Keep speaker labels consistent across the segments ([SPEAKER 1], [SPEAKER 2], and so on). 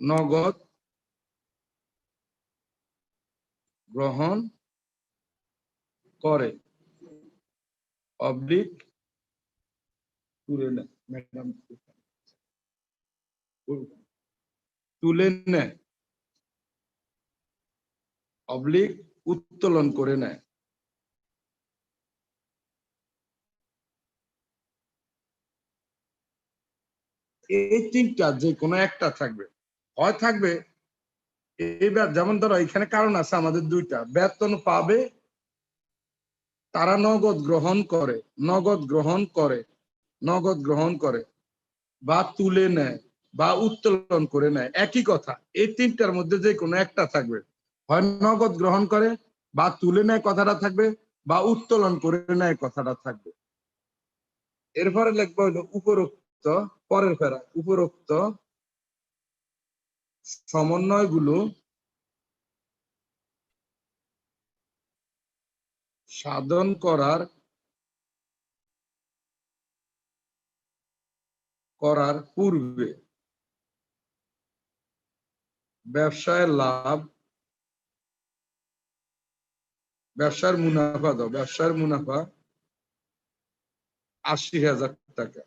[SPEAKER 1] নগদ গ্রহণ করে অবলিক তুলে নেয় ম্যাডাম তুলে নেয় অবলিক উত্তোলন করে নেয়। এই তিনটা যে কোনো একটা থাকবে, হয় থাকবে এইবার যেমন ধরো এখানে কারণ আছে আমাদের দুইটা, বেতন পাবে তারা নগদ গ্রহণ করে, নগদ গ্রহণ করে, নগদ গ্রহণ করে বা তুলে নেয় বা উত্তোলন করে নেয়, একই কথা। এই তিনটার মধ্যে যে কোনো একটা থাকবে, হয় নগদ গ্রহণ করে বা তুলে নেয় কথাটা থাকবে বা উত্তোলন করে নেয় কথাটা থাকবে। এরপরে লিখবো হলো উপরোক্ত, পরের ফেরা, উপরোক্ত সমন্বয়গুলো সাধন করার পূর্বে ব্যবসায়ের লাভ, ব্যবসার মুনাফা দাও, ব্যবসার মুনাফা ৮০,০০০ টাকা।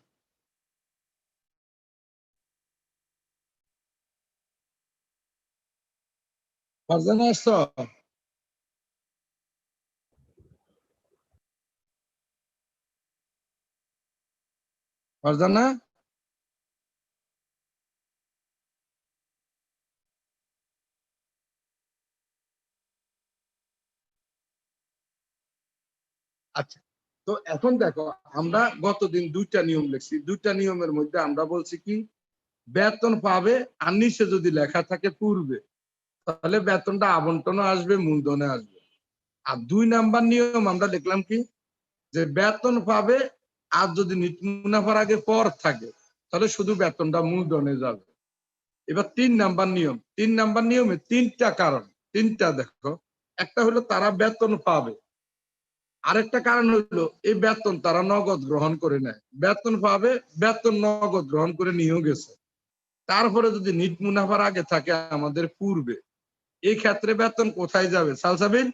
[SPEAKER 1] ফারজানা আসছ? ফারজানা আচ্ছা, তো এখন দেখো আমরা গতদিন দুইটা নিয়ম লিখছি, দুইটা নিয়মের মধ্যে আমরা বলছি কি বেতন পাবে আর নিচে যদি লেখা থাকে পূর্বে, তাহলে বেতনটা আবন্টনও আসবে মূলধনে আসবে। আর ২ নাম্বার নিয়ম আমরা দেখলাম কি যে বেতন পাবে আর যদি মুনাফার আগে পর থাকে তাহলে শুধু বেতনটা মূলধনে যাবে। এবার ৩ নাম্বার নিয়ম, ৩ নাম্বার নিয়মে তিনটা কারণ, তিনটা দেখো, একটা হলো তারা বেতন পাবে, আরেকটা কারণ হলো এই বেতন তারা নগদ গ্রহণ করে নেয়, বেতন পাবে বেতন নগদ গ্রহণ করে নিয়েও গেছে, তারপরে যদি নিট মুনাফার আগে থাকে আমাদের পূর্বে, এই ক্ষেত্রে বেতন কোথায় যাবে সালসাবিন?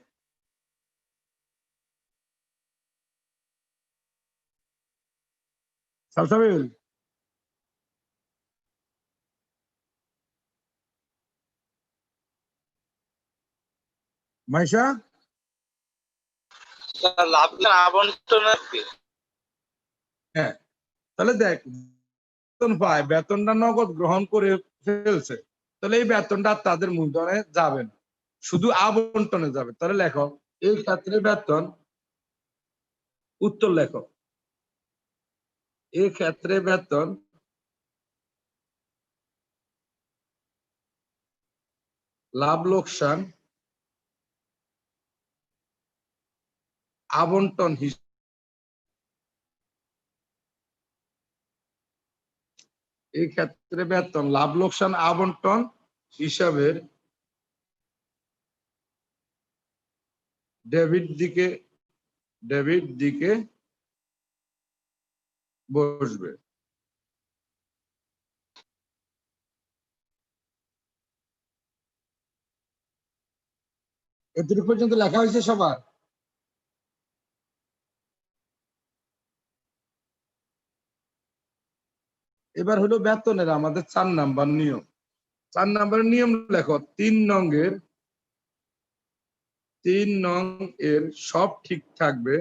[SPEAKER 1] সালসাবিন মাইশা,
[SPEAKER 2] লাভ আবন্টন
[SPEAKER 1] হ্যাঁ তাহলে দেখ বেতন পায়, বেতনটা নগদ গ্রহণ করে ফেলছে, তাহলে এই বেতনটা তাদের মূলধনে যাবে না, শুধু আবন্টনে যাবে। তাহলে লেখো এই ক্ষেত্রে বেতন, উত্তর লেখো, এই ক্ষেত্রে বেতন লাভ লোকসান আবন্টন এই ক্ষেত্রে বেতন লাভ লোকসান আবন্টন হিসাবের ডেবিট দিকে বসবে। এতটুকু পর্যন্ত লেখা হয়েছে সবার? এবার হলো বেতনের আমাদের ৪ নাম্বার নিয়ম। ৪ নাম্বার নিয়ম লেখো, ৩ নং এর সব ঠিক থাকবে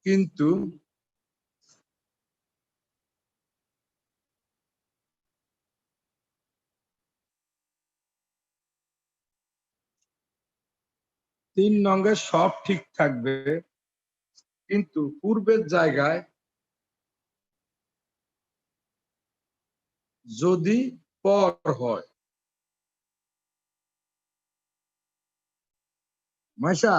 [SPEAKER 1] কিন্তু তিন নঙ্গে সব ঠিক থাকবে কিন্তু পূর্বের জায়গায় যদি পর হয়। মাইশা,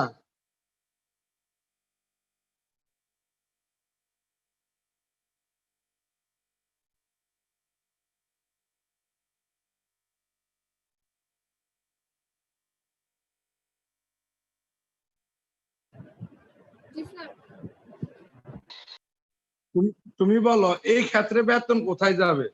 [SPEAKER 1] তুমি বলো এই ক্ষেত্রে বেতন কোথায় যাবে?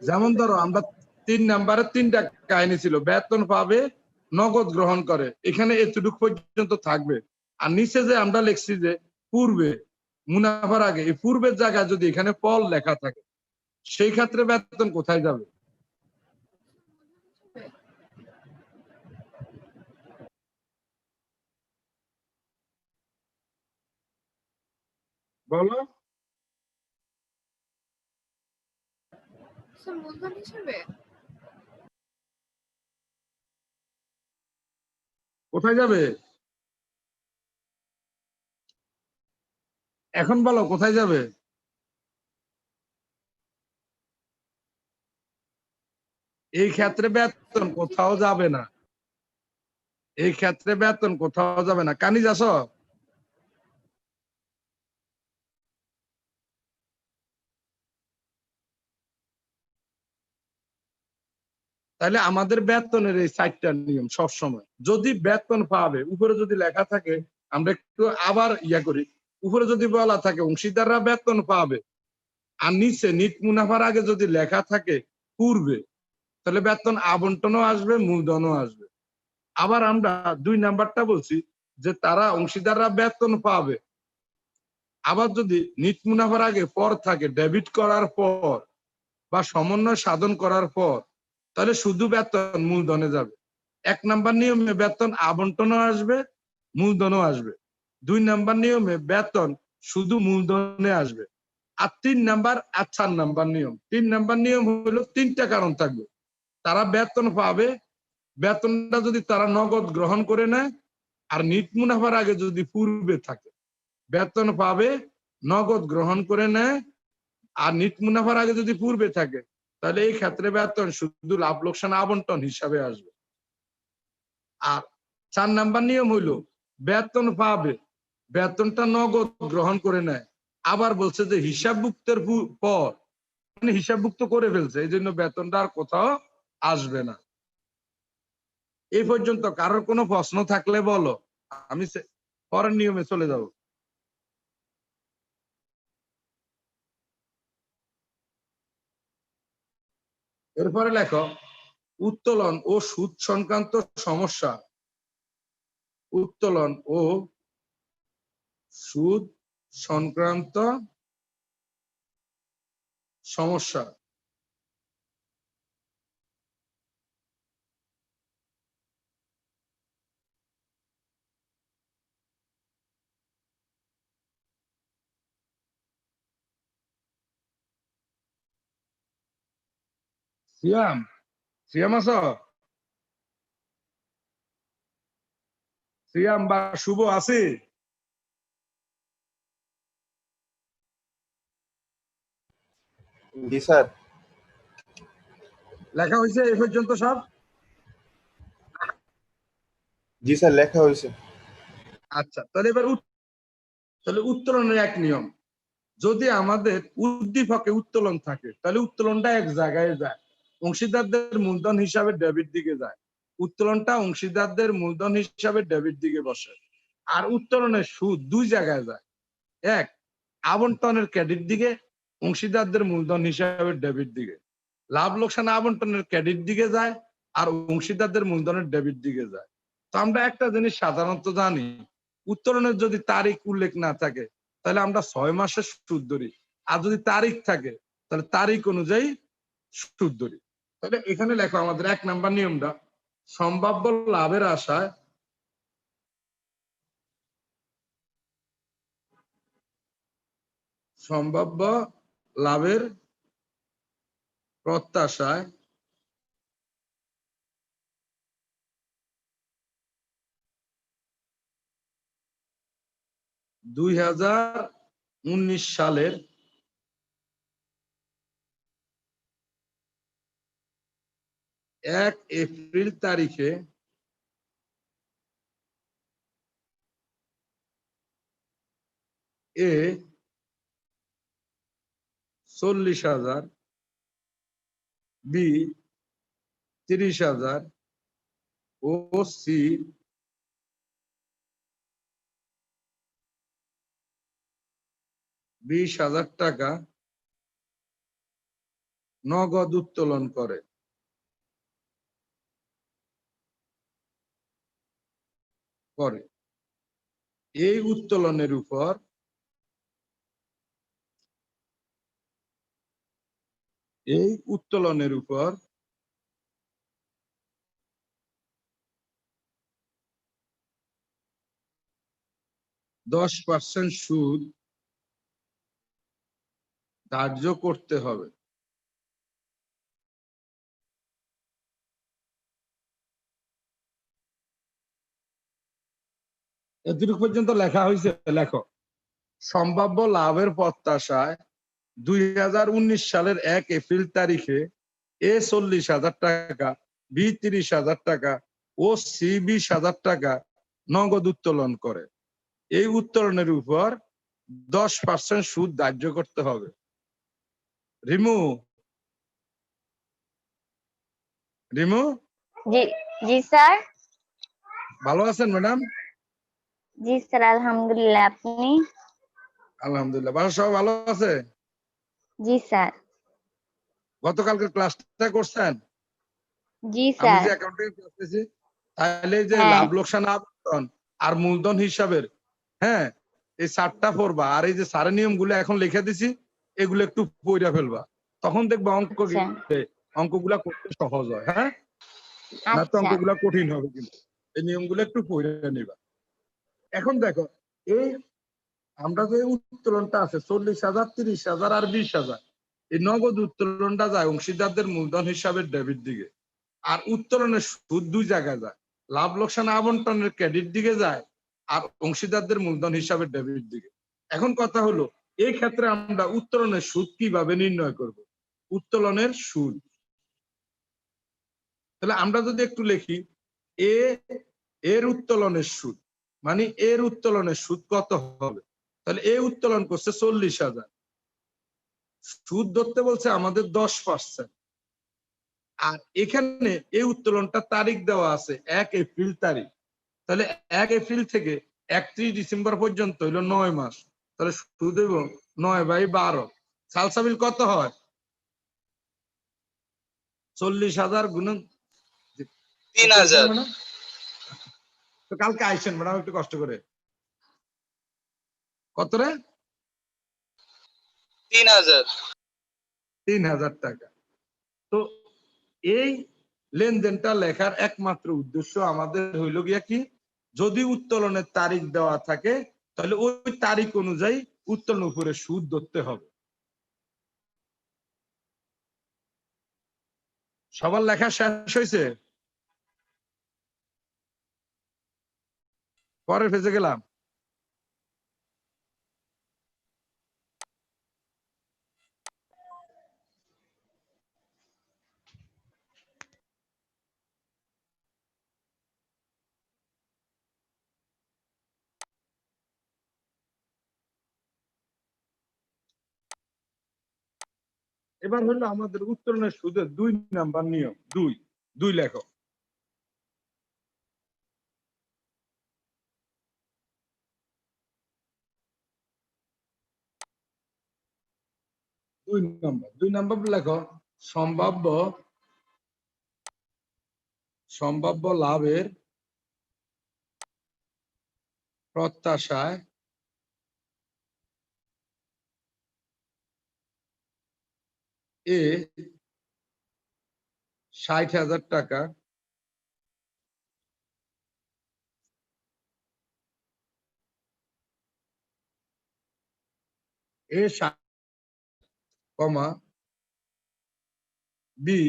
[SPEAKER 1] যেমন ধরো আমরা 3 নাম্বারে 3টা কাহিনী ছিল, বেতন পাবে, নগদ গ্রহণ করে, এখানে এতটুকু পর্যন্ত থাকবে। আর নিচে যে আমরা লিখছি যে পূর্বে, মুনাফার আগে, এই পূর্বের জায়গায় যদি এখানে পল লেখা থাকে, সেই ক্ষেত্রে বেতন কোথায় যাবে? বলো।
[SPEAKER 3] মূলধন হিসেবে
[SPEAKER 1] কোথায় যাবে এখন বলো, কোথায় যাবে? এই ক্ষেত্রে বেতন কোথাও যাবে না, এই ক্ষেত্রে বেতন কোথাও যাবে না। কানিজ আসো। তাহলে আমাদের বেতনের এই 4টা নিয়ম সব সময়, যদি বেতন পাবে, উপরে যদি লেখা থাকে, আমরা একটু আবার করি, উপরে যদি বলা থাকে অংশীদাররা বেতন পাবে, আর নিচে নিট মুনাফার আগে যদি লেখা থাকে পূর্বে, তাহলে বেতন আবন্টনও আসবে, মূলধনও আসবে। আবার আমরা 2 নাম্বারটা বলছি যে তারা অংশীদাররা বেতন পাবে, আবার যদি নিট মুনাফার আগে পর থাকে ডেবিট করার পর বা সমন্বয় সাধন করার পর, তাহলে শুধু বেতন মূলধনে যাবে। 1 নাম্বার নিয়মে বেতন আবন্টনও আসবে, মূলধনও আসবে। 2 নাম্বার নিয়মে বেতন শুধু মূলধনে আসবে। আর 3 নাম্বার আর 4 নাম্বার নিয়ম, 3 নাম্বার নিয়ম হলো 3টা কারণ থাকবে। তারা বেতন পাবে, বেতনটা যদি তারা নগদ গ্রহণ করে নেয়, আর নিট মুনাফার আগে যদি পূর্বে থাকে, বেতন পাবে, নগদ গ্রহণ করে নেয়, আর নিট মুনাফার আগে যদি পূর্বে থাকে, তাহলে এই ক্ষেত্রে বেতন শুধু লাভ লোকসান আবন্টন হিসাবে আসবে। আর 4 নাম্বার নিয়ম হইলো বেতন পাবে, বেতনটা নগদ গ্রহণ করে নেয়, আবার বলছে যে হিসাবভুক্তের পর, মানে হিসাবভুক্ত করে ফেলছে, এই জন্য বেতনটা আর কোথাও আসবে না। এই পর্যন্ত কারোর কোনো প্রশ্ন থাকলে বলো, আমি পরের নিয়মে চলে যাব। এরপরে লেখো উত্তোলন ও সুদ সংক্রান্ত সমস্যা। উত্তোলন ও সুদ সংক্রান্ত সমস্যা। সিয়াম, সিয়াম আছো? সিয়াম বা শুভ আছে?
[SPEAKER 4] জি স্যার।
[SPEAKER 1] লেখা হয়েছে এই পর্যন্ত সব?
[SPEAKER 4] জি স্যার, লেখা হয়েছে।
[SPEAKER 1] আচ্ছা, তাহলে এবার তাহলে উত্তোলনের এক নিয়ম, যদি আমাদের উদ্দীপকে উত্তোলন থাকে, তাহলে উত্তোলনটা এক জায়গায় যায়, অংশীদারদের মূলধন হিসাবে ডেবিট দিকে যায়। উত্তোলনটা অংশীদারদের মূলধন হিসাবে ডেবিট দিকে বসে। আর উত্তোলনের সুদ 2 জায়গায় যায়, এক আবন্টনের ক্রেডিট দিকে, অংশীদারদের মূলধন হিসাবে ডেবিট দিকে। লাভ লোকসান আবন্টনের ক্রেডিট দিকে যায়, আর অংশীদারদের মূলধনের ডেবিট দিকে যায়। তো আমরা একটা জিনিস সাধারণত জানি, উত্তোলনের যদি তারিখ উল্লেখ না থাকে, তাহলে আমরা 6 মাসের সুদ ধরি, আর যদি তারিখ থাকে তাহলে তারিখ অনুযায়ী সুদ ধরি। তাহলে এখানে লেখো আমাদের 1 নাম্বার নিয়মটা, সম্ভাব্য লাভের আশায় সম্ভাব্য লাভের প্রত্যাশায় (2019 সালের 1 এপ্রিল তারিখে এ 40,000, বি 30,000 ও সি 20,000 টাকা নগদ উত্তোলন করে। এই উত্তোলনের উপর $10% সুদ ধার্য করতে হবে। এতটুকু পর্যন্ত লেখা হয়েছে। লেখো, সম্ভাব্য লাভের প্রত্যাশায় 2019 সালের 1 এপ্রিল তারিখে এ 40,000 টাকা, বি 30,000 টাকা ও সি 20,000 টাকা নগদ উত্তোলন করে। এই উত্তোলনের উপর 10% সুদ ধার্য করতে হবে। রিমু রিমু
[SPEAKER 3] জি জি স্যার।
[SPEAKER 1] ভালো আছেন ম্যাডাম?
[SPEAKER 3] জি স্যার, আলহামদুলিল্লাহ। আপনি?
[SPEAKER 1] আলহামদুলিল্লাহ। বাসা সবাই ভালো আছে?
[SPEAKER 3] জি স্যার।
[SPEAKER 1] গতকালকে ক্লাসটা করছেন?
[SPEAKER 3] জি
[SPEAKER 1] আমি
[SPEAKER 3] স্যার।
[SPEAKER 1] যে অ্যাকাউন্টিং করতেছি, তাহলে যে
[SPEAKER 3] হ্যাঁ।
[SPEAKER 1] লাভ লোকসান আবর্তন আর মূলধন হিসাবের, হ্যাঁ, এই চারটা পড়বা। আর এই যে সারের নিয়মগুলো এখন লিখে দিছি, এগুলো একটু পড়া ফেলবা। তখন দেখবা
[SPEAKER 3] আচ্ছা
[SPEAKER 1] অঙ্কগুলা করতে সহজ হয়। হ্যাঁ, না তো
[SPEAKER 3] আচ্ছা
[SPEAKER 1] অঙ্কগুলা কঠিন হবে, কিন্তু এই নিয়মগুলো একটু পড়ে নিবা। এখন দেখো, এই আমরা যে উত্তোলনটা আছে 40,000, 30,000 আর 20,000, এই নগদ উত্তোলনটা যায় অংশীদারদের মূলধন হিসাবে ডেবিট দিকে। আর উত্তোলনের সুদ দুই জায়গায় যায়, লাভ লোকসান আবন্টনের ক্রেডিট দিকে যায় আর অংশীদারদের মূলধন হিসাবে ডেবিট দিকে। এখন কথা হলো, এই ক্ষেত্রে আমরা উত্তোলনের সুদ কিভাবে নির্ণয় করব? উত্তোলনের সুদ, তাহলে আমরা যদি একটু লিখি, এর উত্তোলনের সুদ, মানে এর উত্তোলনের সুদ কত হবে? তাহলে এ উত্তোলন করছে 40,000, সুদ ধরতে বলছে আমাদের 10%। আর এখানে এই উত্তোলনটা তারিখ দেওয়া আছে 1 এপ্রিল তারিখ। তাহলে 1 এপ্রিল থেকে 31 ডিসেম্বর পর্যন্ত হইলো 9 মাস। তাহলে সুদ হইব 9/12। সালসাবিল কত হয়? 40,000 গুণন
[SPEAKER 2] 3,000।
[SPEAKER 1] মানে তো কালকে আইসেন ম্যাডাম একটু কষ্ট করে। কত রে?
[SPEAKER 2] 3,000।
[SPEAKER 1] 3,000 টাকা। তো এই লেনদেনটা লেখার একমাত্র উদ্দেশ্য আমাদের হইল গিয়া কি, যদি উত্তোলনের তারিখ দেওয়া থাকে তাহলে ওই তারিখ অনুযায়ী উত্তোলন উপরে সুদ ধরতে হবে। সবার লেখা শেষ হয়েছে? পরে ফেসে গেলাম। এবার হলো আমাদের উত্তোলনের সুদের 2 নাম্বার নিয়ম। দুই লেখো। 2 নাম্বার লেখো, সম্ভাব্য লাভের প্রত্যাশায় এ 60,000 টাকা এ 60, বি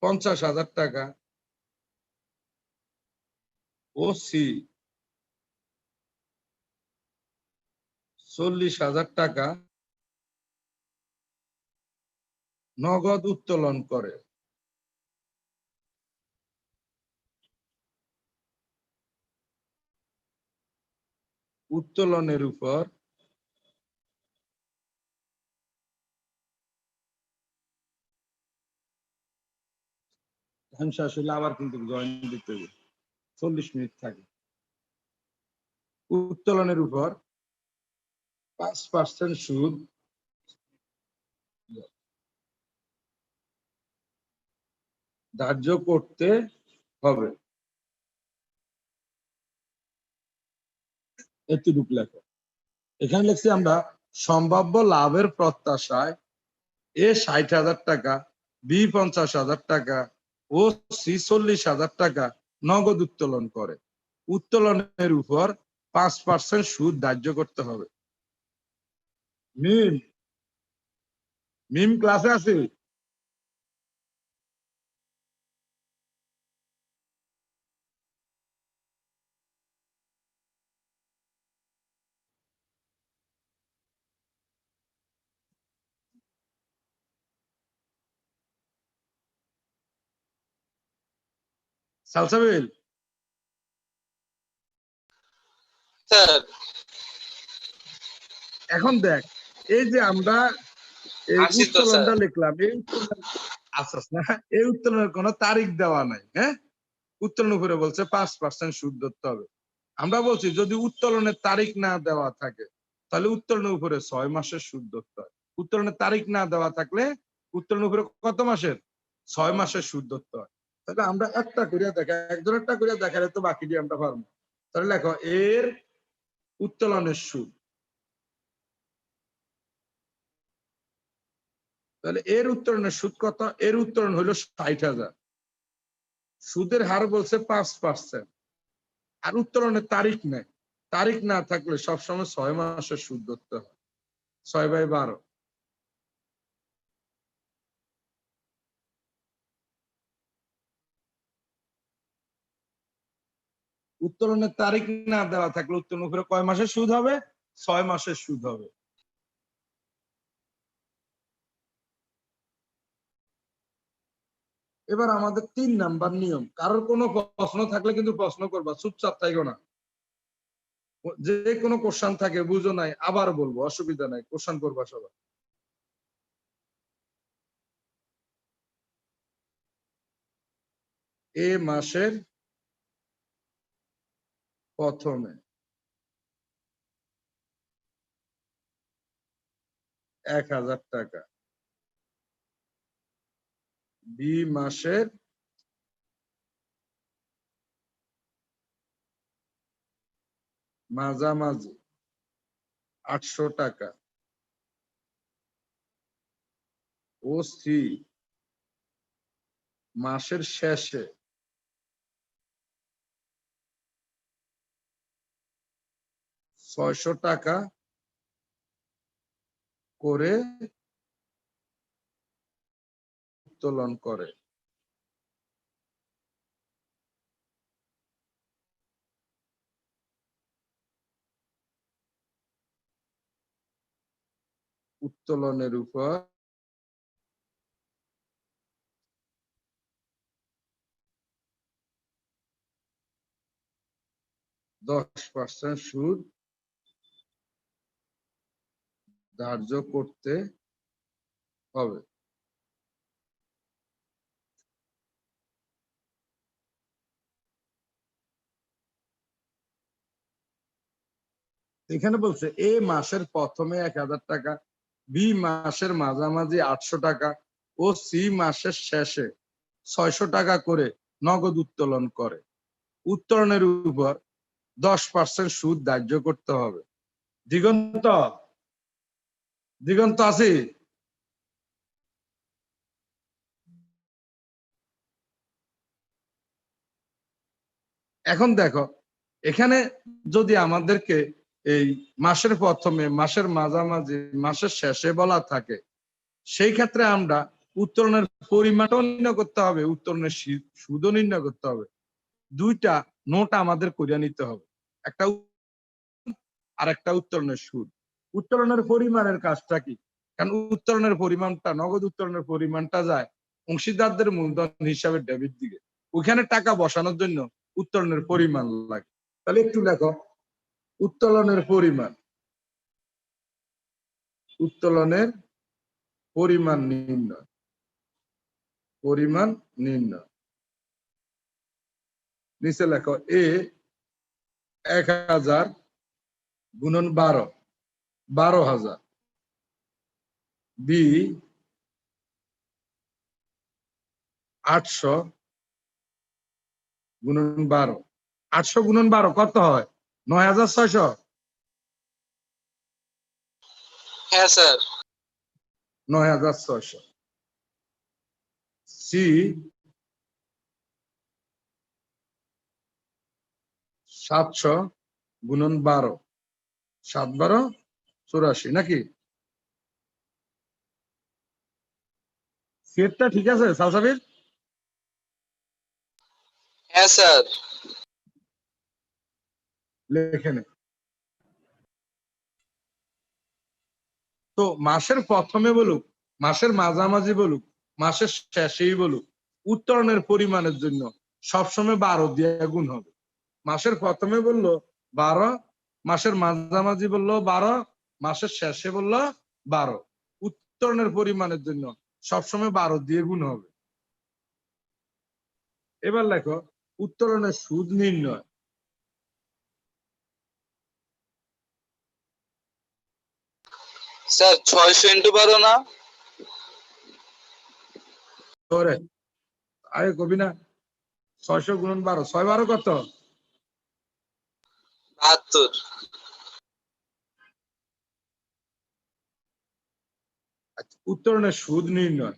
[SPEAKER 1] 50,000 টাকা ও সি 40,000 টাকা নগদ উত্তোলন করে। উত্তোলনের উপর আসলে আবার কিন্তু জয়েন দিতে হবে, 40 মিনিট থাকে। উত্তোলনের উপর 5% সুদ ধার্য করতে হবে, এতটুকু লেখো। এখানে লিখছি আমরা সম্ভাব্য লাভের প্রত্যাশায় এ 60,000 টাকা, বি 50,000 টাকা ও সি 40,000 টাকা নগদ উত্তোলন করে। উত্তোলনের উপর 5% সুদ ধার্য করতে হবে। মিম মিম ক্লাসে আছে? সালসাবিল,
[SPEAKER 2] স্যার
[SPEAKER 1] এখন দেখ, এই যে আমরা এই
[SPEAKER 2] আসি তো
[SPEAKER 1] উত্তোলনটা
[SPEAKER 2] স্যার।
[SPEAKER 1] লিখলাম, এই উত্তোলন আসাস না, এই উত্তোলনের কোনো তারিখ দেওয়া নাই। হ্যাঁ, উত্তোলন উপরে বলছে 5% সুদ ধরতে হবে। আমরা বলছি যদি উত্তোলনের তারিখ না দেওয়া থাকে তাহলে উত্তোলনের উপরে 6 মাসের সুদ ধরতে হয়। উত্তোলনের তারিখ না দেওয়া থাকলে উত্তোলনের উপরে কত মাসের? 6 মাসের সুদ ধরতে হয়। তাহলে আমরা একটা করে দেখা, একজন একটা করে দেখালে তো বাকি দিয়ে আমরা পারবো। তাহলে লেখো এর উত্তোলনের সুদ, তাহলে এর উত্তোলনের সুদ কত? এর উত্তোলন হলো 60,000, সুদের হার বলছে 5%, আর উত্তোলনের তারিখ নেই। তারিখ না থাকলে সবসময় 6 মাসের সুদ ধরতে হয়, 6/12। উত্তোলনের তারিখ না দেওয়া থাকলে উত্তোলনের উপরে কয় মাসের সুদ হবে? 6 মাসের সুদ হবে। এবার আমাদের 3 নাম্বার নিয়ম। কারোর কোনো প্রশ্ন থাকলে কিন্তু প্রশ্ন করবা, চুপচাপ থাকো না। যে কোনো কোশ্চেন থাকে বুঝো নাই আবার বলবো, অসুবিধা নাই, কোশ্চেন করবা সবাই। এ মাসের প্রথমে 1,000 টাকা, বি মাসের মাঝামাঝি 800 টাকা ও সি মাসের শেষে 600 টাকা করে উত্তোলন করে। উত্তোলনের উপর 10% সুদ ধার্য করতে হবে। এখানে বলছে এ মাসের প্রথমে 1,000 টাকা, বি মাসের মাঝামাঝি 800 টাকা ও সি মাসের শেষে 600 টাকা করে নগদ উত্তোলন করে। উত্তোলনের উপর 10% সুদ ধার্য করতে হবে। দিগন্ত, দিগন্ত আছে? এখন দেখো, এখানে যদি আমাদেরকে এই মাসের প্রথমে, মাসের মাঝামাঝি, মাসের শেষে বলা থাকে, সেই ক্ষেত্রে আমরা উত্তোলনের পরিমাণও নির্ণয় করতে হবে, উত্তোলনের সুদও নির্ণয় করতে হবে। দুইটা নোট আমাদের করিয়া নিতে হবে, একটা আর একটা উত্তোলনের সুদ। উত্তোলনের পরিমাণের কাজটা কি? কারণ উত্তোলনের পরিমাণটা, নগদ উত্তোলনের পরিমাণটা যায় অংশীদারদের মূলধন হিসাবে ডেবিট দিকে, ওখানে টাকা বসানোর জন্য উত্তোলনের পরিমাণ লাগে। তাহলে একটু লেখো উত্তোলনের পরিমাণ, উত্তোলনের পরিমাণ নির্ণয়, পরিমাণ নির্ণয়। নিচে লেখো এ 1,000 × 12 12,000 বি 800 গুণন 12, 800 গুণন 12 কত হয়? 9,600।
[SPEAKER 2] হ্যাঁ স্যার
[SPEAKER 1] 9,600। সি 700 গুণন 12, 7 12 84 নাকি? সেটটা ঠিক আছে সালসাবির?
[SPEAKER 2] হ্যাঁ স্যার
[SPEAKER 1] লেখে নে। তো মাসের প্রথমে বলুক, মাসের মাঝামাঝি বলুক, মাসের শেষেই বলুক, উত্তরণের পরিমাণের জন্য সবসময় 12 দিয়ে গুণ হবে। মাসের প্রথমে বললো 12, মাসের মাঝামাঝি বললো 12, মাসের শেষে বললো 12, উত্তরণের পরিমাণের জন্য সবসময় 12 দিয়ে গুণ হবে। এবার লেখো উত্তরণের সুদ নির্ণয়।
[SPEAKER 2] স্যার 600 ইন্টু 12 না?
[SPEAKER 1] ধরে আরে কবি না 600 গুণন 12, 6 12 কত?
[SPEAKER 2] 72।
[SPEAKER 1] উত্তরণের সুদ নির্ণয়।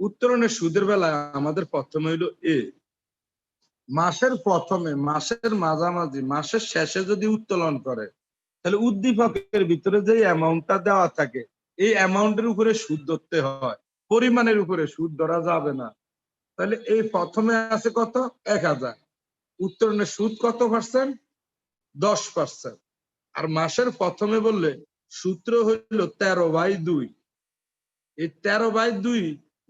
[SPEAKER 1] উত্তরণের সুদের বেলায় আমাদের প্রথমে হইলো এ, মাসের প্রথমে, মাসের মাঝামাঝি, মাসের শেষে যদি উত্তোলন করে তাহলে উদ্দীপকের ভিতরে যে অ্যামাউন্টটা দেওয়া থাকে এই অ্যামাউন্টের উপরে সুদ ধরতে হয়, পরিমাণের উপরে সুদ ধরা যাবে না। তাহলে এই প্রথমে আছে কত? 1,000, উত্তরণের সুদ কত পার্সেন্ট? 10%। আর মাসের প্রথমে বললে সূত্র হইল 13/2। এই 13/2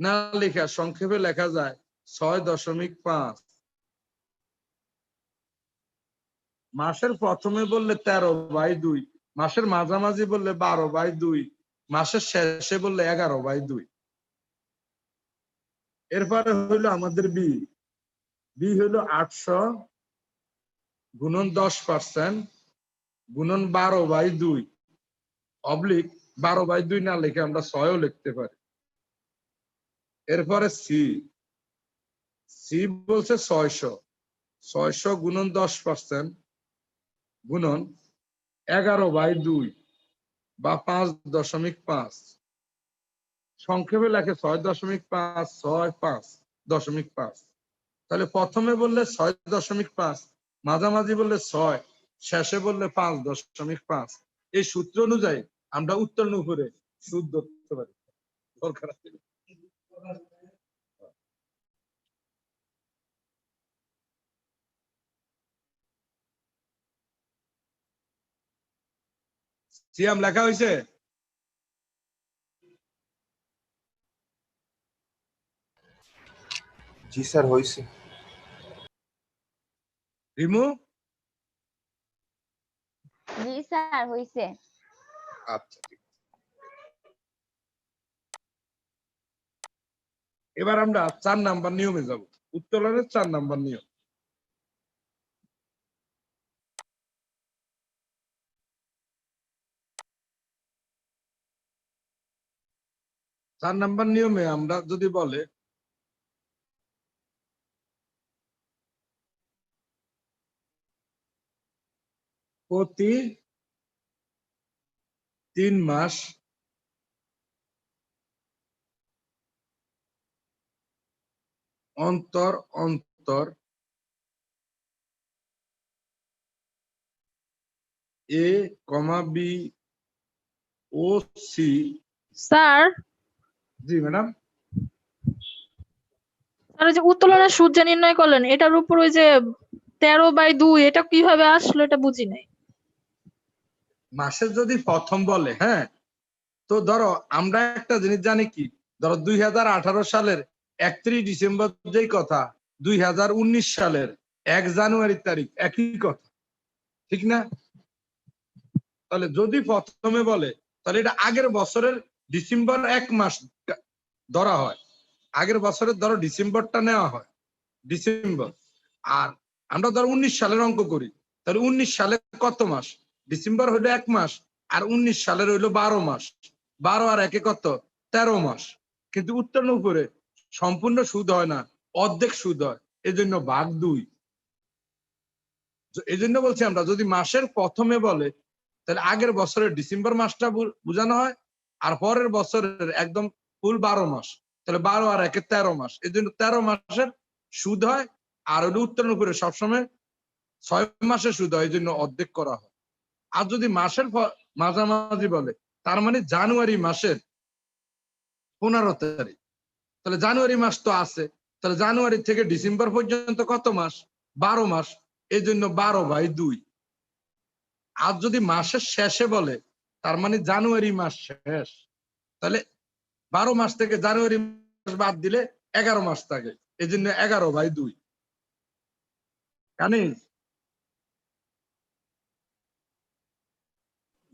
[SPEAKER 1] না লেখা সংক্ষেপে লেখা যায় 6.5। মাসের প্রথমে বললে 13/2, মাসের মাঝামাঝি বললে 12/2, মাসের শেষে বললে 11/2। এরপরে হইলো আমাদের বি, বি হইলো 800 গুণন 10% গুণন 12/2 অবলিক 12/2 না লিখে আমরা 6ও লিখতে পারি। এরপরে সি, সি বলছে 600 গুণন 10% গুণন 11/2 বা 5.5, সংক্ষেপে লেখে 6.5 6.5.5। তাহলে প্রথমে বললে 6.5, মাঝামাঝি বললে 6, শেষে বললে 5.5। এই সূত্র অনুযায়ী আমরা উত্তরণ উপরে সুদ ধরতে পারি। দরকার আছে। সিয়াম লেখা হয়েছে?
[SPEAKER 4] জি স্যার হয়েছে।
[SPEAKER 1] রিমু?
[SPEAKER 3] জি স্যার হইছে।
[SPEAKER 1] আচ্ছা ঠিক। এবার আমরা 4 নাম্বার নিয়মে যাব, উত্তোলনের 4 নাম্বার নিয়ম। চার নাম্বার নিয়মে আমরা যদি বলে প্রতি 3 মাস অন্তর অন্তর এ কমা বি ও সি।
[SPEAKER 5] স্যার
[SPEAKER 1] জি ম্যাডাম।
[SPEAKER 5] স্যার ওই যে উত্তোলনের সুদ যে নির্ণয় করলেন এটার উপর ওই যে 13/2 এটা কিভাবে আসলো এটা বুঝি নাই।
[SPEAKER 1] মাসের যদি প্রথম বলে, হ্যাঁ, তো ধরো আমরা একটা জিনিস জানি কি, ধরো 2018 সালের 31 ডিসেম্বর যেই কথা 2019 সালের 1 জানুয়ারি তারিখ একই কথা, ঠিক না? তাহলে যদি প্রথমে বলে তাহলে এটা আগের বছরের ডিসেম্বর 1 মাস ধরা হয়, আগের বছরের ধরো ডিসেম্বরটা নেওয়া হয়, ডিসেম্বর। আর আমরা ধরো 19 সালের অঙ্ক করি, তাহলে 19 সালে কত মাস? ডিসেম্বর হইলো 1 মাস, আর 19 সালের হইলো 12 মাস। 12 আর 1 কত? 13 মাস। কিন্তু উত্তরণ উপরে সম্পূর্ণ সুদ হয় না, অর্ধেক সুদ হয়, এজন্য ভাগ 2। এই জন্য বলছি আমরা যদি মাসের প্রথমে বলে তাহলে আগের বছরের ডিসেম্বর মাসটা বোঝানো হয়, আর পরের বছরের একদম ফুল 12 মাস। তাহলে 12 আর 1 13 মাস, এই জন্য 13 মাসের সুদ হয়। আর হলো উত্তরণ উপরে সবসময় 6 মাসের সুদ হয়, এই জন্য অর্ধেক করা হয়। আর যদি মাসের মাঝামাঝি বলে তার মানে জানুয়ারি মাসের 15 তারিখ, তাহলে জানুয়ারি মাস তো আছে, তাহলে জানুয়ারি থেকে ডিসেম্বর পর্যন্ত কত মাস? 12 মাস, এই জন্য 12/2। আর যদি মাসের শেষে বলে তার মানে জানুয়ারি মাস শেষ, তাহলে 12 মাস থেকে জানুয়ারি মাস বাদ দিলে 11 মাস থাকে, এই জন্য 11/2। জানিস?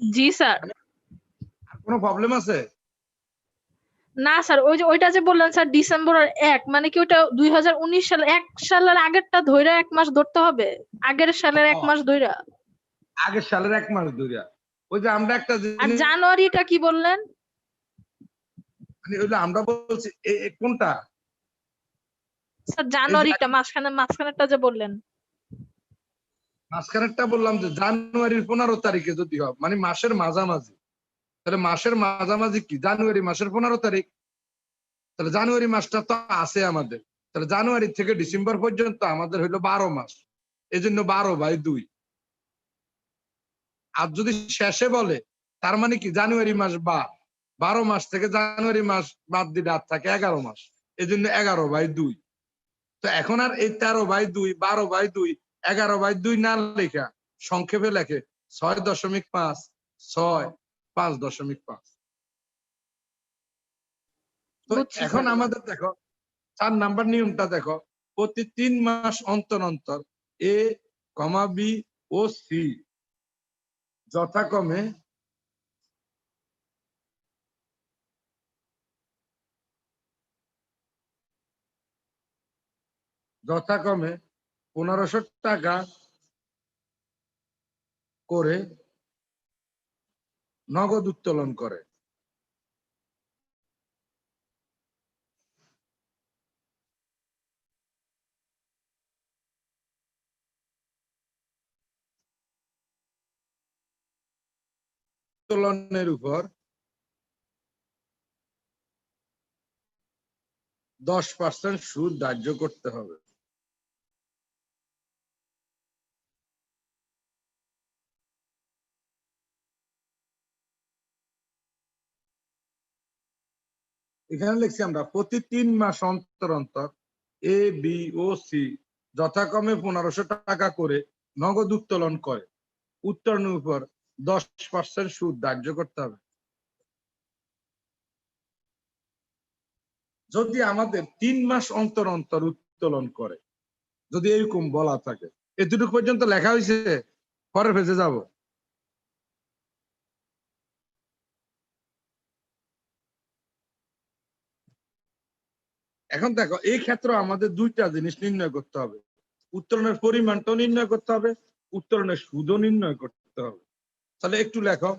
[SPEAKER 5] জি স্যার।
[SPEAKER 1] আর কোনো প্রবলেম আছে?
[SPEAKER 5] না স্যার, ওই যে ওইটা যে বললেন স্যার ডিসেম্বর আর 1, মানে কি ওটা 2019 সাল 1 সালের আগেরটা ধইরা 1 মাস ধরতে হবে? আগের সালের 1 মাস ধইরা?
[SPEAKER 1] আগের সালের 1 মাস ধরে। ওই যে আমরা একটা
[SPEAKER 5] আর
[SPEAKER 1] জিনিস
[SPEAKER 5] জানুয়ারিটা কি বললেন?
[SPEAKER 1] মানে ওই যে আমরা বলছি কোনটা?
[SPEAKER 5] স্যার
[SPEAKER 1] এই যে
[SPEAKER 5] জানুয়ারিটা মাঝখানেরটা যে বললেন।
[SPEAKER 1] মাঝখানেরটা বললাম যে জানুয়ারির 15 তারিখে যদি হয়, মানে মাসের মাঝামাঝি। তাহলে মাসের মাঝামাঝি কি? জানুয়ারি মাসের 15 তারিখ। তাহলে জানুয়ারি মাসটা তো আছে আমাদের, তাহলে জানুয়ারি থেকে ডিসেম্বর পর্যন্ত আমাদের হইলো 12 মাস, এই জন্য 12/2। আর যদি শেষে বলে তার মানে কি জানুয়ারি মাস বা 12 মাস থেকে জানুয়ারি মাস বাদ দিলে আর থাকে 11 মাস, এই জন্য 11/2। তো এখন আর এই 13/2, 12/2, 11/2 না লেখা সংক্ষেপে লেখে 6.5, 6, 5.5। তো
[SPEAKER 5] বুঝছি
[SPEAKER 1] এখন
[SPEAKER 5] স্যার।
[SPEAKER 1] আমাদের দেখো 4 নাম্বার নিয়মটা দেখো, প্রতি 3 মাস অন্তর অন্তর এ, বি ও সি যথাক্রমে যথাক্রমে 1500 টাকা করে নগদ উত্তোলন করে। উত্তোলনের উপর 10% সুদ ধার্য করতে হবে। এখানে লিখছি আমরা প্রতি 3 মাস অন্তর অন্তর এ, বি ও সি যথাক্রমে 1500 টাকা করে নগদ উত্তোলন করে। উত্তোলনের উপর 10% সুদ ধার্য করতে হবে। যদি আমাদের 3 মাস অন্তর অন্তর উত্তোলন করে, যদি এরকম বলা থাকে, এতটুকু পর্যন্ত লেখা হয়েছে, পরের পেজে যাব। এখন দেখো এই ক্ষেত্রে আমাদের 2টা জিনিস নির্ণয় করতে হবে, উত্তোলনের পরিমাণটাও নির্ণয় করতে হবে, উত্তোলনের সুদও নির্ণয় করতে হবে। তাহলে একটু লেখো।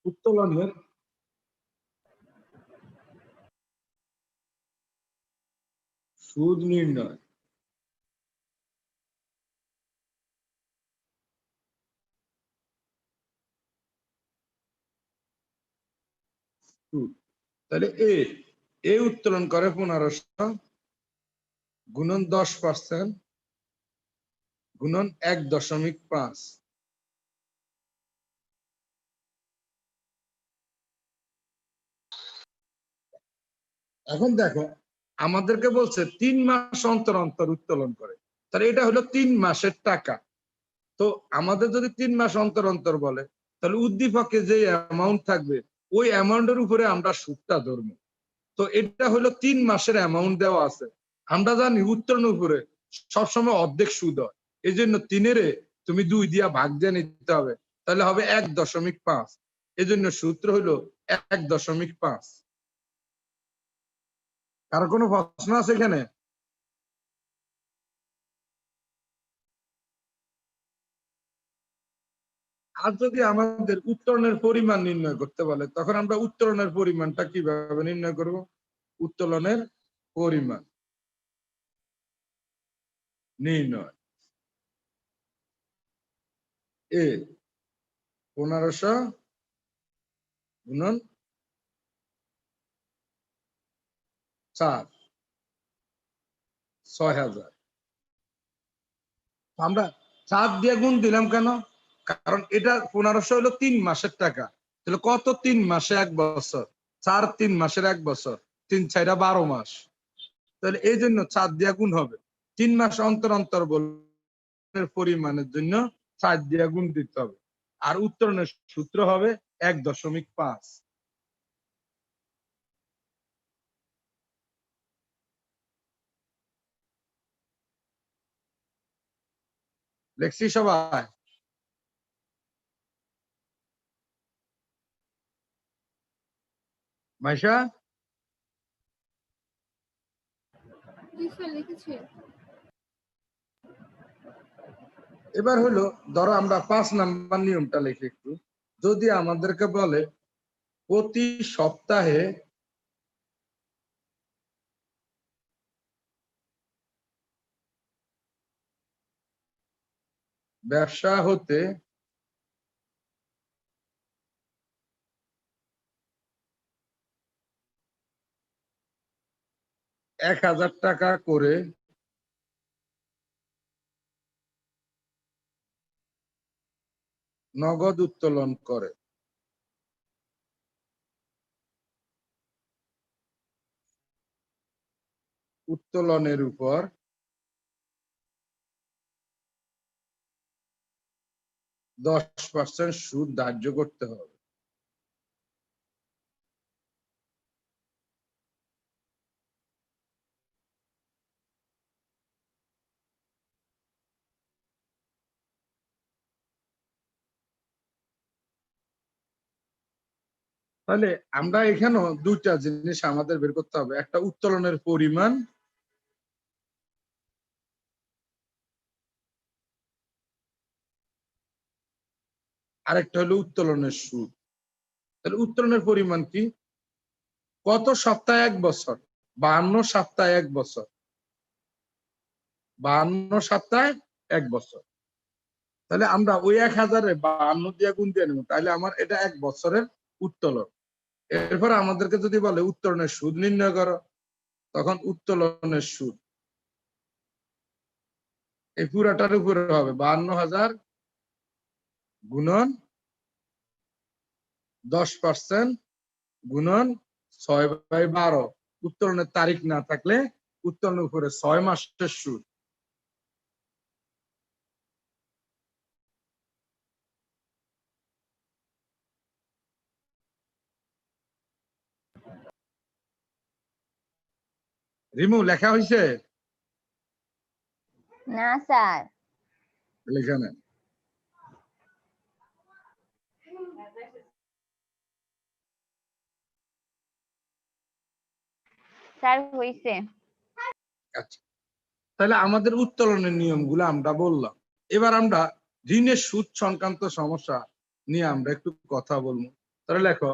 [SPEAKER 1] উত্তোলনের সুদ নির্ণয়। সুদ। তাহলে এ উত্তোলন করে 1500 গুণন 10% গুণন 1.5। এখন দেখো আমাদেরকে বলছে 3 মাস অন্তর অন্তর উত্তোলন করে, তাহলে এটা হলো 3 মাসের টাকা। তো আমাদের যদি 3 মাস অন্তর অন্তর বলে তাহলে উদ্দীপকে যে অ্যামাউন্ট থাকবে ওই অ্যামাউন্টের উপরে আমরা সুদটা ধরবো। তো এটা হলো 3 মাসের অ্যামাউন্ট দেওয়া আছে। আমরা জানি উত্তোলনের উপরে সবসময় অর্ধেক সুদ হয়, এই জন্য 3-এর তুমি 2 দিয়া ভাগ দিয়ে নিতে হবে, তাহলে হবে 1.5। এই জন্য সূত্র হলো 1.5। কারো কোনো প্রশ্ন আছে এখানে? আর যদি আমাদের উত্তোলনের পরিমাণ নির্ণয় করতে বলে তখন আমরা উত্তোলনের পরিমাণটা কিভাবে নির্ণয় করব? উত্তোলনের পরিমাণ নির্ণয় এ 1500 গুণন 4 6000। আমরা 4 দিয়ে গুণ দিলাম কেন? কারণ এটা 1500 হলো 3 মাসের টাকা। তাহলে কত 3 মাসে 1 বছর? 4 3 মাসের 1 বছর, 3 4 12 মাস। তাহলে এই জন্য 4 দিয়ে গুণ হবে। 3 মাস অন্তর অন্তর বলনের পরিমাণের জন্য 4 দিয়ে গুণ দিতে হবে। আর উত্তরণের সূত্র হবে 1.5। লেখছি সবাই? মাইশা, এবার হলো ধরো আমরা 5 নাম্বার নিয়মটা লিখি একটু। যদি আমাদেরকে বলে প্রতি সপ্তাহে ব্যবসা হতে ৳1000 করে নগদ উত্তোলন করে, উত্তোলনের উপর 10% সুদ ধার্য করতে হবে। তাহলে আমরা এখানেও দুইটা জিনিস আমাদের বের করতে হবে, একটা উত্তোলনের পরিমাণ, আরেকটা হলো উত্তোলনের সুদ। তাহলে উত্তোলনের পরিমাণ কি? কত সপ্তাহে 1 বছর? 52 সপ্তাহে 1 বছর, 52 সপ্তাহে 1 বছর। তাহলে আমরা ওই 1000-এ 52 দিয়ে গুণ দিয়ে নেব, তাহলে আমার এটা 1 বছরের উত্তোলন। এরপর আমাদেরকে যদি বলে উত্তোলনের সুদ নির্ণয় করো, তখন উত্তোলনের সুদ এই পুরাটার উপরে হবে 52,000 গুণন 10% গুণন 6/12। উত্তোলনের তারিখ না থাকলে উত্তোলনের উপরে 6 মাসের সুদ। রিমু লেখা হয়েছে?
[SPEAKER 3] না স্যার।
[SPEAKER 1] লেখা নেই।
[SPEAKER 3] স্যার হইছে।
[SPEAKER 1] আচ্ছা, তাহলে আমাদের উত্তোলনের নিয়মগুলো আমরা বললাম। এবার আমরা ঋণের সুদ সংক্রান্ত সমস্যা নিয়ে আমরা একটু কথা বলবো। তাহলে লেখো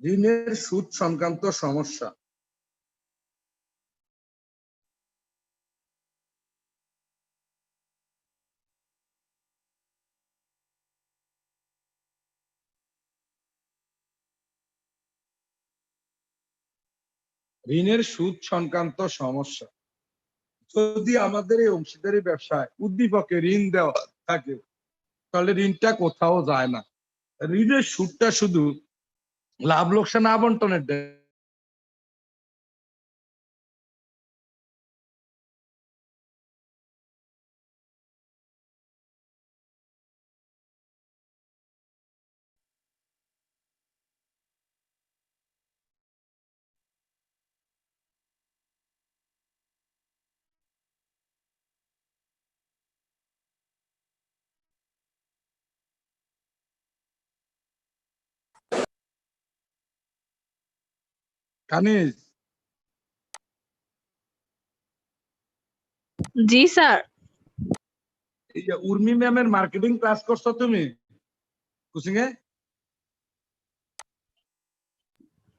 [SPEAKER 1] ঋণের সুদ সংক্রান্ত সমস্যা। ঋণের সুদ সংক্রান্ত সমস্যা। যদি আমাদের এই অংশীদারি ব্যবসায় উদ্দীপকে ঋণ দেওয়া থাকে তাহলে ঋণটা কোথাও যায় না। ঋণের সুদটা শুধু লাভ লোকসান আবন্টনের কানিজ,
[SPEAKER 5] জি স্যার।
[SPEAKER 1] এই যে উর্মি ম্যামের মার্কেটিং ক্লাস করছো তুমি কোচিং এ?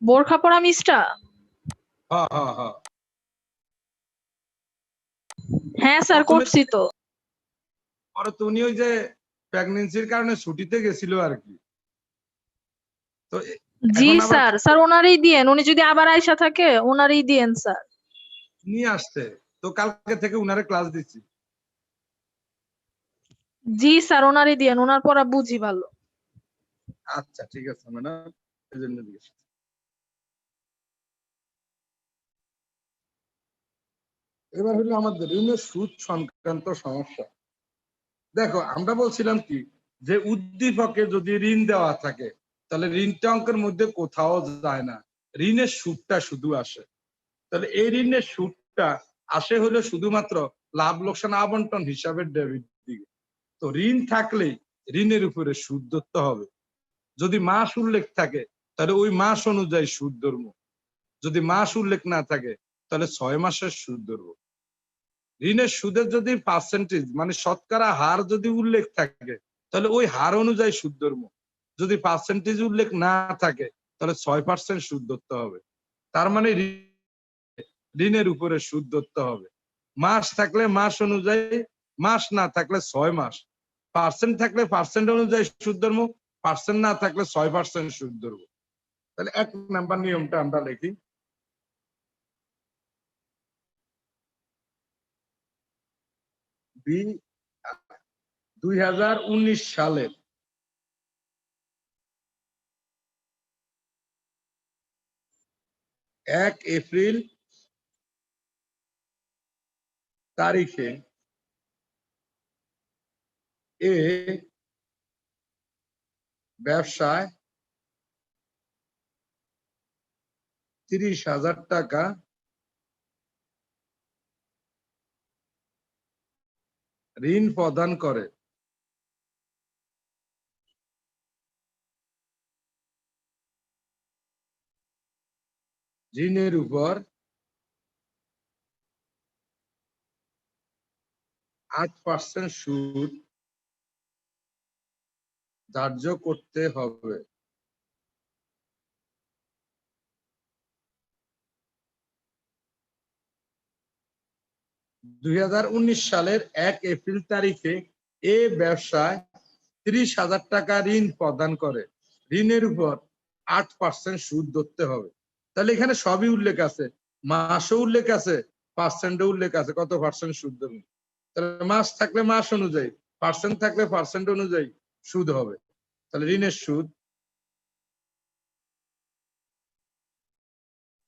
[SPEAKER 5] বোরখা পরা মিসটা?
[SPEAKER 1] হ্যাঁ হ্যাঁ হ্যাঁ।
[SPEAKER 5] হ্যাঁ স্যার,
[SPEAKER 1] প্রথমে
[SPEAKER 5] করছি তো।
[SPEAKER 1] পরে তো উনি ওই যে প্রেগনেন্সির কারণে ছুটিতে গেছিল আর কি। তো
[SPEAKER 5] জি
[SPEAKER 1] এখন আবার
[SPEAKER 5] স্যার, স্যার ওনারই দিয়েন, উনি যদি আবার আইসা থাকে ওনারই দিয়েন স্যার।
[SPEAKER 1] নিয়ে আসতে, তো কালকে থেকে উনারে ক্লাস দিচ্ছি।
[SPEAKER 5] জি স্যার, ওনারই দিয়েন, ওনার পড়া বুঝি ভালো।
[SPEAKER 1] আচ্ছা ঠিক আছে ম্যাডাম, এই জন্য জিজ্ঞেস করছি। এবার হলো আমাদের ঋণের সুদ সংক্রান্ত সমস্যা। দেখো আমরা বলছিলাম কি, যে উদ্দীপকে যদি ঋণ দেওয়া থাকে তাহলে ঋণটা অঙ্কের মধ্যে কোথাও যায় না, ঋণের সুদটা শুধু আসে। তাহলে এই ঋণের সুদটা আসে হলো শুধুমাত্র লাভ লোকসান আবন্টন হিসাবে ডেবিট দিকে। তো ঋণ থাকলেই ঋণের উপরে সুদ ধরতে হবে। যদি মাস উল্লেখ থাকে তাহলে ওই মাস অনুযায়ী সুদ ধরবো, যদি মাস উল্লেখ না থাকে তাহলে 6 মাসের সুদ ধরবো। ঋণের সুদের যদি পার্সেন্টেজ মানে শতকরা হার যদি উল্লেখ থাকে তাহলে ওই হার অনুযায়ী সুদ ধরবো, যদি পার্সেন্টেজ উল্লেখ না থাকে তাহলে 6% সুদ ধরতে হবে। তার মানে ঋণের উপরে সুদ ধরতে হবে। মাস থাকলে মাস অনুযায়ী, মাস না থাকলে 6 মাস, পার্সেন্ট থাকলে পার্সেন্ট অনুযায়ী সুদ ধরবো, পার্সেন্ট না থাকলে 6% সুদ ধরবো। তাহলে 1 নাম্বার নিয়মটা আমরা লিখি। বি 2019 সালের 1 এপ্রিল তারিখে এ ব্যবসায় 30,000 টাকা ঋণ প্রদান করে। ঋণের উপর 8% সুদ ধার্য করতে হবে। দুই সালের 1 এপ্রিল তারিখে এ ব্যবসায় 30,000 টাকা ঋণ প্রদান করে, ঋণের উপর 8% সুদ ধরতে হবে। তাহলে এখানে সবই উল্লেখ আছে, মাসও উল্লেখ আছে, পার্সেন্টও উল্লেখ আছে, কত পার্সেন্ট সুদ দেবে। তাহলে মাস থাকলে মাস অনুযায়ী, পার্সেন্ট থাকলে পার্সেন্ট অনুযায়ী সুদ হবে। তাহলে ঋণের সুদ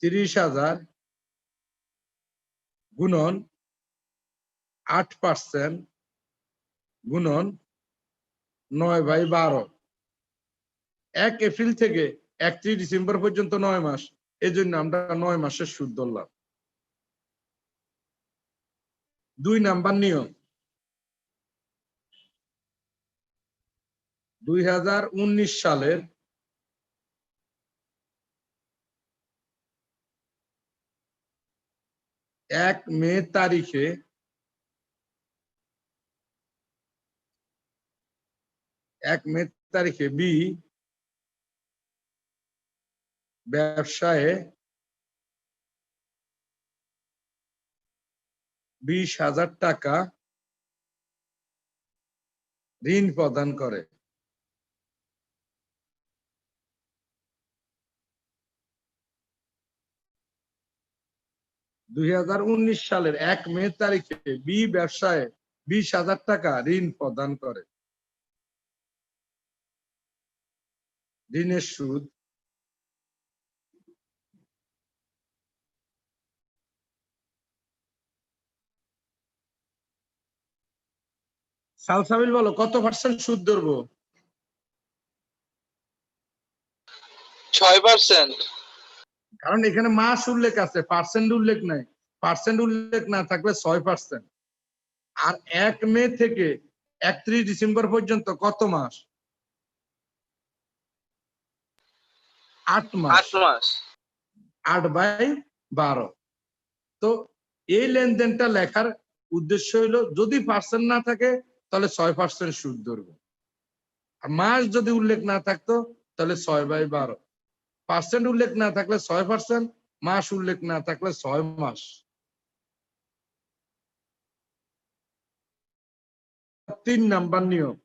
[SPEAKER 1] 30,000 গুণন 8% গুণন 9/12। 1 এপ্রিল থেকে 31 ডিসেম্বর পর্যন্ত 9 মাস, এই জন্য আমরা 9 মাসের সুদ ধরলাম। 2 নাম্বার নিয়ম, 2019 সালের 1 মে তারিখে বি ব্যবসায়ে 20,000 টাকা ঋণ প্রদান করে। দুই সালের 1 মে তারিখে বি ব্যবসায় 20,000 টাকা ঋণ প্রদান করে। ঋণের সুদ সালসাবিল বলো কত পার্সেন্ট সুদ ধরবো?
[SPEAKER 2] 6%।
[SPEAKER 1] কারণ এখানে মাস উল্লেখ আছে, পার্সেন্ট উল্লেখ নাই, পার্সেন্ট উল্লেখ না থাকলে 6%। আর 1 মে থেকে 31 ডিসেম্বর পর্যন্ত কত মাস? 8 মাস।
[SPEAKER 2] 8 মাস।
[SPEAKER 1] 8/12। তো এই লেনদেনটা লেখার উদ্দেশ্য হলো যদি পার্সেন্ট না থাকে তাহলে 6% সুদ ধরবো, আর মাস যদি উল্লেখ না থাকতো তাহলে 6/12। পার্সেন্ট উল্লেখ না থাকলে 6%, মাস উল্লেখ না থাকলে 6 মাস। 3 নাম্বার নিয়ম,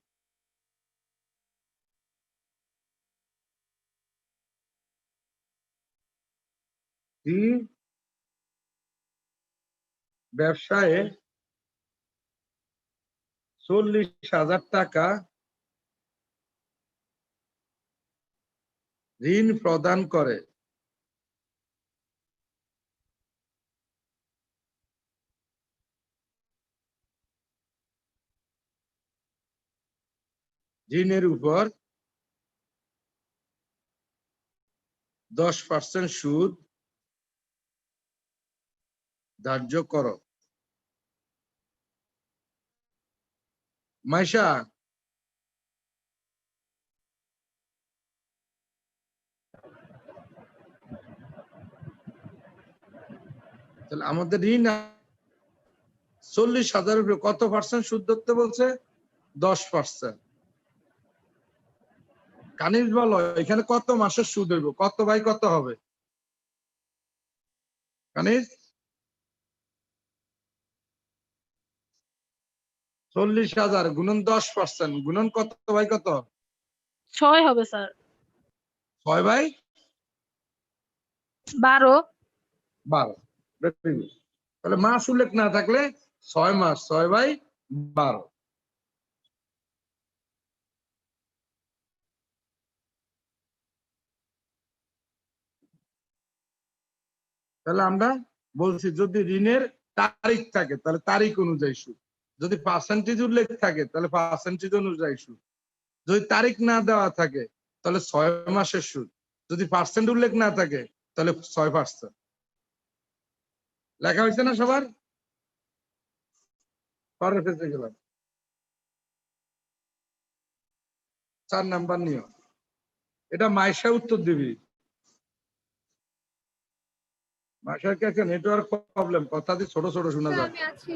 [SPEAKER 1] ব্যবসায় 40,000 টাকা ঋণ প্রদান করে ঋণের উপর 10% সুদ ধার্য করো। মাইশা, তাহলে আমাদের ঋণ 40,000 উপরে কত পার্সেন্ট সুদ ধরতে বলছে? 10%। কানিজ বলো এখানে কত মাসের সুদ হইব, কত বাই কত হবে? কানিজ 40,000 গুণন 10% গুণন কত বাই কত?
[SPEAKER 5] 6 হবে স্যার।
[SPEAKER 1] 6/12।
[SPEAKER 5] 12।
[SPEAKER 1] তাহলে মাস উল্লেখ না থাকলে 6 মাস, 6/12। তাহলে আমরা বলছি যদি ঋণের তারিখ থাকে তাহলে তারিখ অনুযায়ী সুদ, যদি পার্সেন্টেজ উল্লেখ থাকে তাহলে পার্সেন্টেজ অনুযায়ী সুদ, যদি তারিখ না দেওয়া থাকে তাহলে 6 মাসের সুদ, যদি পার্সেন্ট উল্লেখ না থাকে তাহলে 6%। লেখা হয়েছে না সবার? পরের পেজে গেলাম, 4 নাম্বার নিয়ম। এটা মাইশা উত্তর দিবি। মাইশার কাছে নেটওয়ার্ক প্রবলেম, কথা দিয়ে ছোট ছোট শোনা যায়।
[SPEAKER 6] আমি আছি।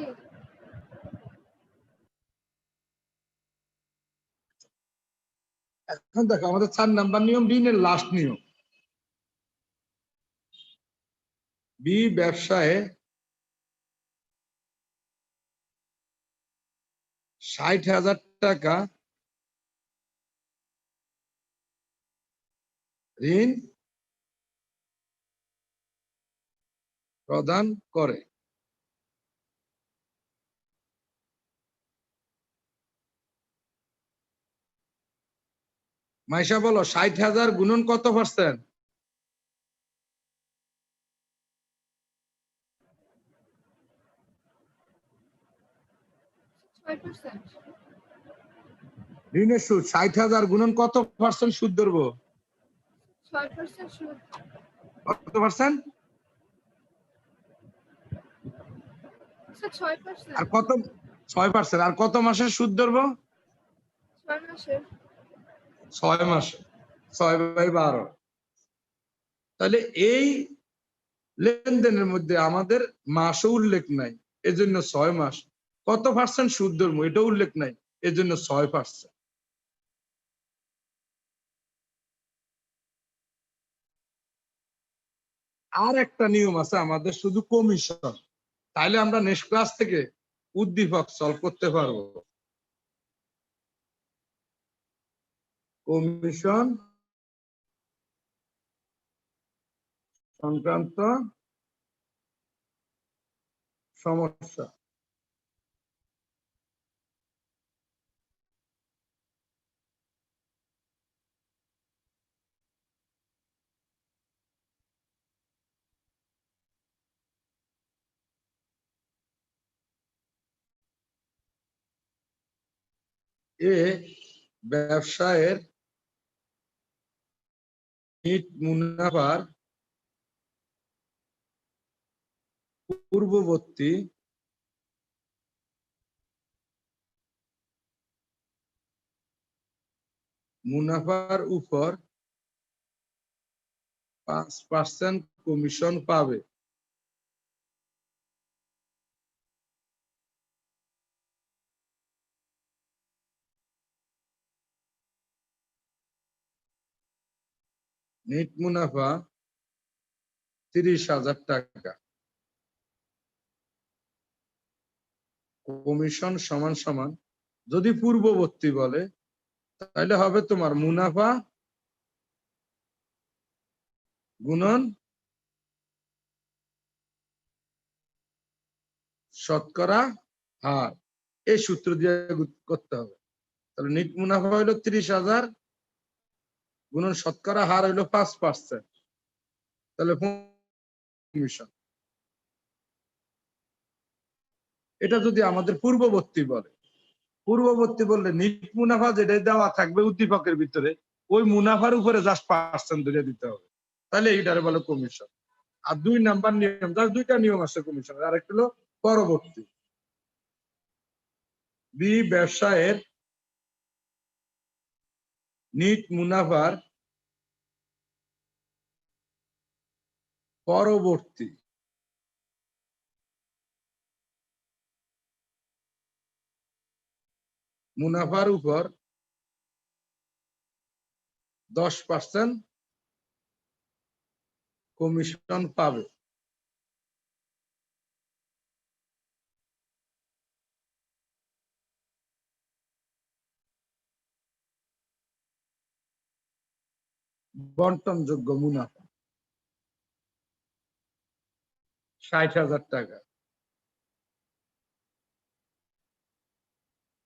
[SPEAKER 1] এখন দেখো আমাদের 4 নাম্বার নিয়ম ঋণের লাস্ট নিয়ম। বি ব্যবসায় 60,000 টাকা ঋণ প্রদান করে। মাইশা বলো 60,000 গুণন কত পার্সেন্ট?
[SPEAKER 6] 6%।
[SPEAKER 1] ঋণের সুদ 60,000 গুণন কত পার্সেন্ট সুদ ধরবো?
[SPEAKER 6] 6% সুদ।
[SPEAKER 1] কত পার্সেন্ট?
[SPEAKER 6] স্যার 6%।
[SPEAKER 1] আর কত? 6%। আর কত মাসের সুদ ধরবো?
[SPEAKER 6] 6 মাসের।
[SPEAKER 1] 6 মাসে, 6/12। তাহলে এই লেনদেনের মধ্যে আমাদের মাসও উল্লেখ নাই, এজন্য 6 মাস। কত পার্সেন্ট সুদ ধরবো এটা উল্লেখ নাই, এজন্য 6%। আর একটা নিয়ম আছে আমাদের, শুধু কমিশন। তাহলে আমরা নেক্সট ক্লাস থেকে উদ্দীপক সলভ করতে পারবো। কমিশন সংক্রান্ত সমস্যা। এ ব্যবসায়ের নিট মুনাফার পূর্ববর্তী মুনাফার উপর 5% কমিশন পাবে। নেট মুনাফা 30,000 টাকা। কমিশন সমান সমান যদি পূর্ববর্তী বলে তাহলে হবে তোমার মুনাফা গুণন শতকরা হার, এই সূত্র দিয়ে করতে হবে। তাহলে নেট মুনাফা হইলো 30,000 গুণন শতকরা হার হইলো 5%, তাহলে কমিশন। এটা যদি আমাদের পূর্ববর্তী বলে, পূর্ববর্তী বললে নেট মুনাফা যেটা দেওয়া থাকবে উদ্দীপকের ভিতরে ওই মুনাফার উপরে জাস্ট % ধরে দিতে হবে, তাহলে এইটারে বলে কমিশন। আর 2 নাম্বার নিয়ম, তার 2টা নিয়ম আছে কমিশনের। আর একটা হলো পরবর্তী। বি ব্যবসায়ের নিট মুনাফার পরবর্তী মুনাফার উপর 10% কমিশন পাবে। বন্টনযোগ্য মুনাফা 60,000 টাকা।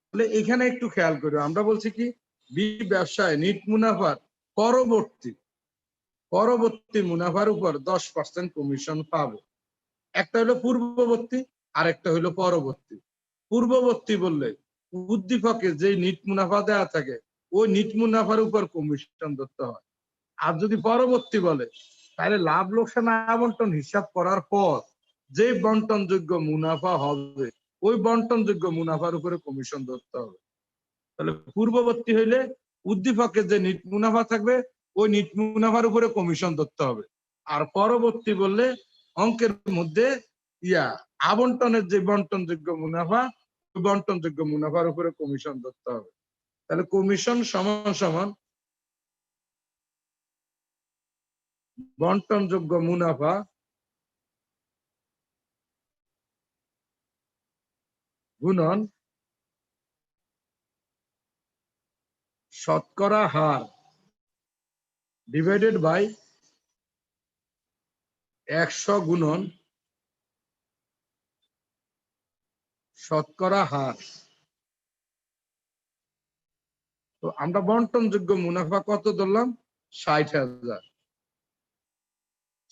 [SPEAKER 1] তাহলে এখানে একটু খেয়াল করি, আমরা বলছি কি বি ব্যবসায় নিট মুনাফার পরবর্তী মুনাফার উপর 10% কমিশন পাবে। একটা হলো পূর্ববর্তী আর একটা হলো পরবর্তী। পূর্ববর্তী বললে উদ্দীপকে যে নিট মুনাফা দেওয়া থাকে ওই নিট মুনাফার উপর কমিশন ধরতে হয়। আর যদি পরবর্তী বলে তাহলে লাভ লোকসান আবন্টন হিসাব করার পর যে বন্টনযোগ্য মুনাফা হবে ওই বন্টনযোগ্য মুনাফার উপরে কমিশন ধরতে হবে। তাহলে পূর্ববর্তী হইলে উদ্দীপকে যে নিট মুনাফা থাকবে ওই নিট মুনাফার উপরে কমিশন ধরতে হবে। আর পরবর্তী বললে অঙ্কের মধ্যে আবন্টনের যে বন্টনযোগ্য মুনাফা ওই বন্টনযোগ্য মুনাফার উপরে কমিশন ধরতে হবে। তাহলে কমিশন সমান সমান বন্টনযোগ্য মুনাফা গুণন শতকরা হার ডিভাইডেড বাই 100 গুণন শতকরা হার। তো আমরা বন্টনযোগ্য মুনাফা কত ধরলাম? 60,000।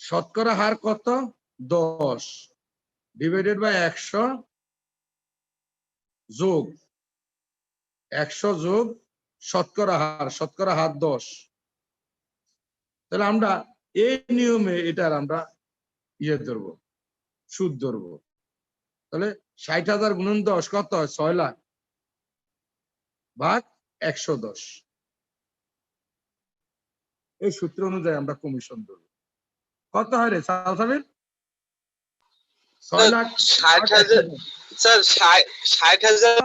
[SPEAKER 1] শতকরা হার কত? 10 ডিভাইডেড বাই 100 যোগ 100 যোগ শতকরা হার 10। তাহলে আমরা এই নিয়মে এটার আমরা ধরবো, সুদ ধরবো। তাহলে 60,000 গুণন 10 কত হয়? 6 লাখ ভাগ 110। এই সূত্র অনুযায়ী আমরা কমিশন ধরবো। কত হয় রে সাবির? 6 লাখ
[SPEAKER 2] 60,000 স্যার 60,000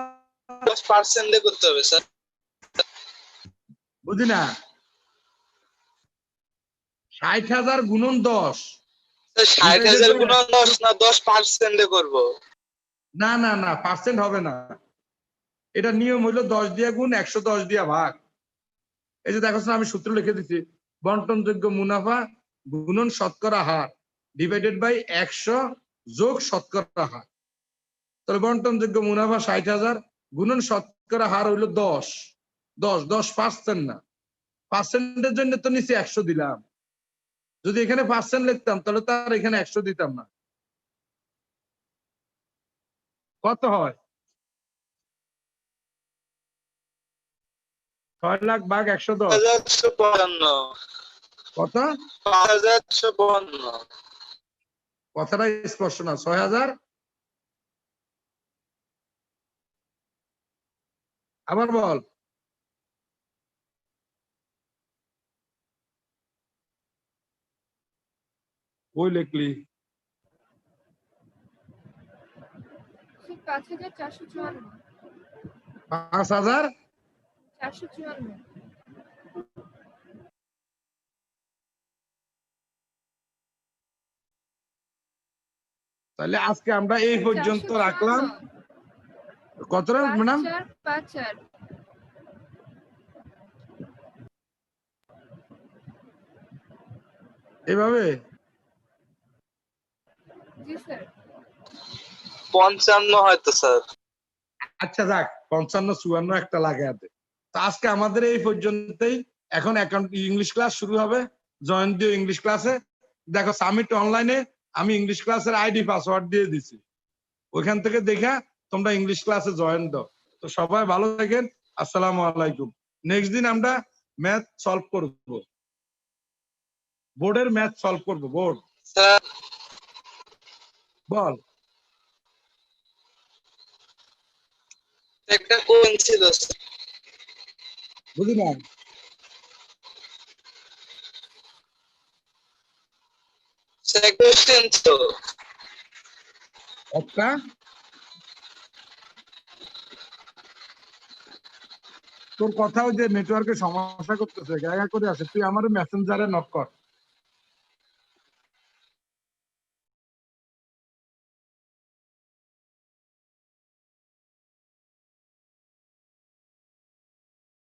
[SPEAKER 2] 10% দিয়ে করতে হবে স্যার।
[SPEAKER 1] বুঝি না, 60,000 গুণন 10।
[SPEAKER 2] 60,000 গুণন 10 না 10% দিয়ে করব?
[SPEAKER 1] না না না, পার্সেন্ট হবে না। এটা নিয়ম হইলো 10 দিয়ে গুণ 110 দিয়ে ভাগ। এই যে দেখো আমি সূত্র লিখে দিচ্ছি, বন্টনযোগ্য মুনাফা গুণন শতকরা হার ডিভাইডেড বাই 100 যোগ শতকরা হার। তাহলে বন্টনযোগ্য মুনাফা 60,000 গুণন শতকরা হার হইলো 10। 10% না, পার্সেন্টের জন্য তো নিচে 100 দিলাম। যদি এখানে পার্সেন্ট লিখতাম তাহলে তার এখানে 100 দিতাম না। কত হয়? 6 লাখ ভাগ 110
[SPEAKER 2] 5,152
[SPEAKER 1] কত?
[SPEAKER 2] 5,152
[SPEAKER 1] কথাটা স্পষ্ট না। 6,000 আবার বল। ওই লিখলি
[SPEAKER 6] স্যার 5454
[SPEAKER 1] 5,000
[SPEAKER 6] 454
[SPEAKER 1] তাহলে আজকে আমরা এই পর্যন্ত রাখলাম। কত ম্যাডাম?
[SPEAKER 6] 5454
[SPEAKER 1] এভাবে
[SPEAKER 6] জি স্যার
[SPEAKER 2] 55 হয়তো স্যার।
[SPEAKER 1] আচ্ছা যাক 55-54 একটা লাগে হাতে। তো আজকে আমাদের এই পর্যন্তই। এখন অ্যাকাউন্ট ইংলিশ ক্লাস শুরু হবে। জয়েন দিও ইংলিশ ক্লাসে। দেখো সামিট অনলাইনে আমি ইংলিশ ক্লাসের আইডি পাসওয়ার্ড দিয়ে দিছি, ওইখান থেকে দেখা তোমরা ইংলিশ ক্লাসে জয়েন দাও। তো সবাই ভালো থাকেন, আসসালামু আলাইকুম। নেক্সট দিন আমরা ম্যাথ সলভ করব, বোর্ডের ম্যাথ সলভ করব। বোর্ড
[SPEAKER 2] স্যার
[SPEAKER 1] বল।
[SPEAKER 2] একটা কোয়েন ছিল স্যার।
[SPEAKER 1] বুঝি না
[SPEAKER 2] স্যার কোশ্চেন ছিল
[SPEAKER 1] একটা। তোর কথা ওই যে নেটওয়ার্কের সমস্যা করতেছে, জায়গা করে আছে, তুই আমার মেসেঞ্জারে নক কর।